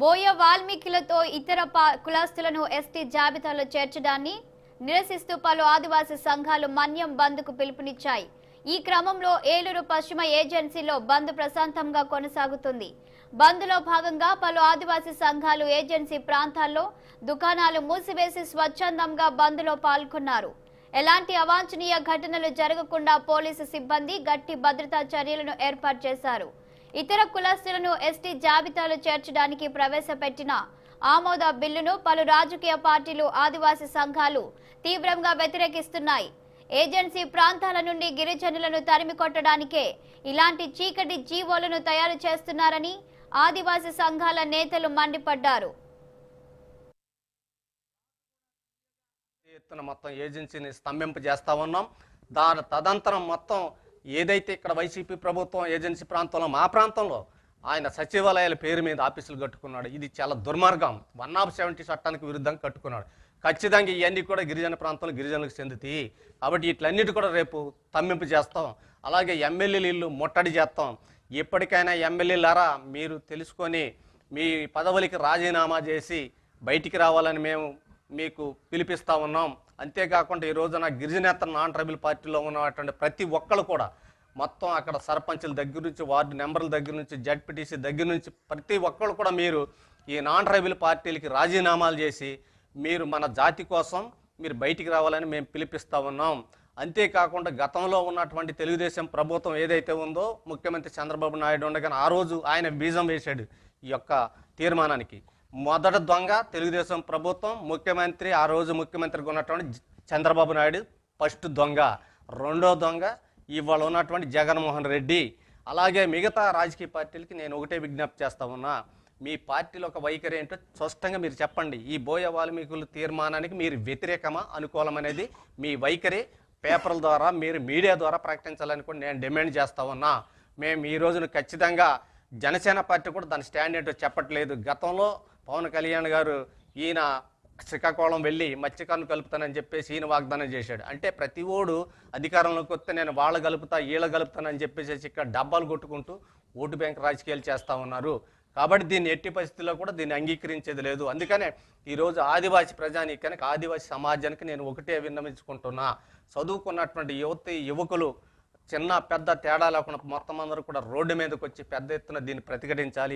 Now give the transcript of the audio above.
బోయ వాల్మీకులతో ఇతర కులస్తులను ఎస్టీ జాబితాలో చేర్చడాన్ని నిరసిస్తూ పలు ఆదివాసీ సంఘాలు మన్యం బంద్కు పిలుపునిచ్చాయి. ఈ క్రమంలో ఏలూరు పశ్చిమ ఏజెన్సీలో బంద్ ప్రశాంతంగా కొనసాగుతుంది. బంద్లో భాగంగా పలు ఆదివాసీ సంఘాలు ఏజెన్సీ ప్రాంతాల్లో దుకాణాలు మూసివేసి స్వచ్ఛందంగా బంద్లో పాల్గొన్నారు. ఎలాంటి అవాంఛనీయ ఘటనలు జరగకుండా పోలీసు సిబ్బంది గట్టి భద్రతా చర్యలను ఏర్పాటు చేశారు. ఇతర కులస్తులను ఎస్టీ జాబితాలో చేర్చడానికి ప్రవేశపెట్టిన ఆమోద బిల్లును పలు రాజకీయ పార్టీలు ఆదివాసీ సంఘాలు తీవ్రంగా వ్యతిరేకిస్తున్నాయి. ఏజెన్సీ ప్రాంతాల నుండి గిరిజనులను తరిమి కొట్టడానికే ఇలాంటి చీకటి జీవోలను తయారు చేస్తున్నారని ఆదివాసీ సంఘాల నేతలు మండిపడ్డారు. మొత్తం ఏజెన్సీని స్తంభింప చేస్తా ఉన్నాం. దాని తదంతరం మొత్తం ఏదైతే ఇక్కడ వైసీపీ ప్రభుత్వం ఏజెన్సీ ప్రాంతంలో మా ప్రాంతంలో ఆయన సచివాలయాల పేరు మీద ఆఫీసులు కట్టుకున్నాడు. ఇది చాలా దుర్మార్గం. 170 చట్టానికి విరుద్ధంగా కట్టుకున్నాడు. ఖచ్చితంగా ఇవన్నీ కూడా గిరిజన ప్రాంతంలో గిరిజనులకు చెందుతాయి. కాబట్టి ఇట్లన్నిటి కూడా రేపు స్తంభింపు చేస్తాం. అలాగే ఎమ్మెల్యేలు ఇల్లు ముట్టడి చేస్తాం. ఎప్పటికైనా ఎమ్మెల్యేలారా మీరు తెలుసుకొని మీ పదవులకి రాజీనామా చేసి బయటికి రావాలని మేము మీకు పిలిపిస్తూ ఉన్నాం. అంతేకాకుండా ఈ రోజున గిరిజనేతర నాన్ ట్రైబల్ పార్టీలో ఉన్నటువంటి ప్రతి ఒక్కరు కూడా మొత్తం అక్కడ సర్పంచుల దగ్గర నుంచి వార్డు నెంబర్ల దగ్గర నుంచి జడ్పీటీసీ దగ్గర నుంచి ప్రతి ఒక్కరు కూడా మీరు ఈ నాన్ ట్రైబల్ పార్టీలకి రాజీనామాలు చేసి మీరు మన జాతి కోసం మీరు బయటికి రావాలని మేము పిలిపిస్తూ ఉన్నాం. అంతేకాకుండా గతంలో ఉన్నటువంటి తెలుగుదేశం ప్రభుత్వం ఏదైతే ఉందో ముఖ్యమంత్రి చంద్రబాబు నాయుడు ఉండగానే ఆ రోజు ఆయన బీజం వేశాడు ఈ యొక్క తీర్మానానికి. మొదటి దొంగ తెలుగుదేశం ప్రభుత్వం, ముఖ్యమంత్రి ఆ రోజు ముఖ్యమంత్రిగా ఉన్నటువంటి చంద్రబాబు నాయుడు ఫస్ట్ దొంగ. రెండో దొంగ ఇవాళ ఉన్నటువంటి జగన్మోహన్ రెడ్డి. అలాగే మిగతా రాజకీయ పార్టీలకి నేను ఒకటే విజ్ఞప్తి చేస్తా ఉన్నా, మీ పార్టీలో ఒక వైఖరి ఏంటో స్పష్టంగా మీరు చెప్పండి. ఈ బోయ వాల్మీకుల తీర్మానానికి మీరు వ్యతిరేకమా అనుకూలమనేది మీ వైఖరి పేపర్ల ద్వారా మీరు మీడియా ద్వారా ప్రకటించాలని కూడా నేను డిమాండ్ చేస్తా ఉన్నా. మేము ఈ రోజున ఖచ్చితంగా జనసేన పార్టీ కూడా దాని స్టాండ్ ఏంటో చెప్పట్లేదు. గతంలో పవన్ కళ్యాణ్ గారు ఈయన శ్రీకాకుళం వెళ్ళి మత్స్యకారులు కలుపుతానని చెప్పేసి ఈయన వాగ్దానం చేశాడు. అంటే ప్రతి ఓడు అధికారంలోకి వస్తే నేను వాళ్ళ కలుపుతా వీళ్ళ కలుపుతానని చెప్పేసి ఇక్కడ డబ్బాలు కొట్టుకుంటూ ఓటు బ్యాంక్ రాజకీయాలు చేస్తూ ఉన్నారు. కాబట్టి దీన్ని ఎట్టి పరిస్థితుల్లో కూడా దీన్ని అంగీకరించేది లేదు. అందుకనే ఈరోజు ఆదివాసీ ప్రజానీకానికి ఆదివాసీ సమాజానికి నేను ఒకటే విన్నవించుకుంటున్నా, చదువుకున్నటువంటి యువకులు చిన్న పెద్ద తేడా లేకుండా మొత్తం అందరూ కూడా రోడ్డు మీదకి వచ్చి పెద్ద ఎత్తున దీన్ని ప్రతిఘటించాలి.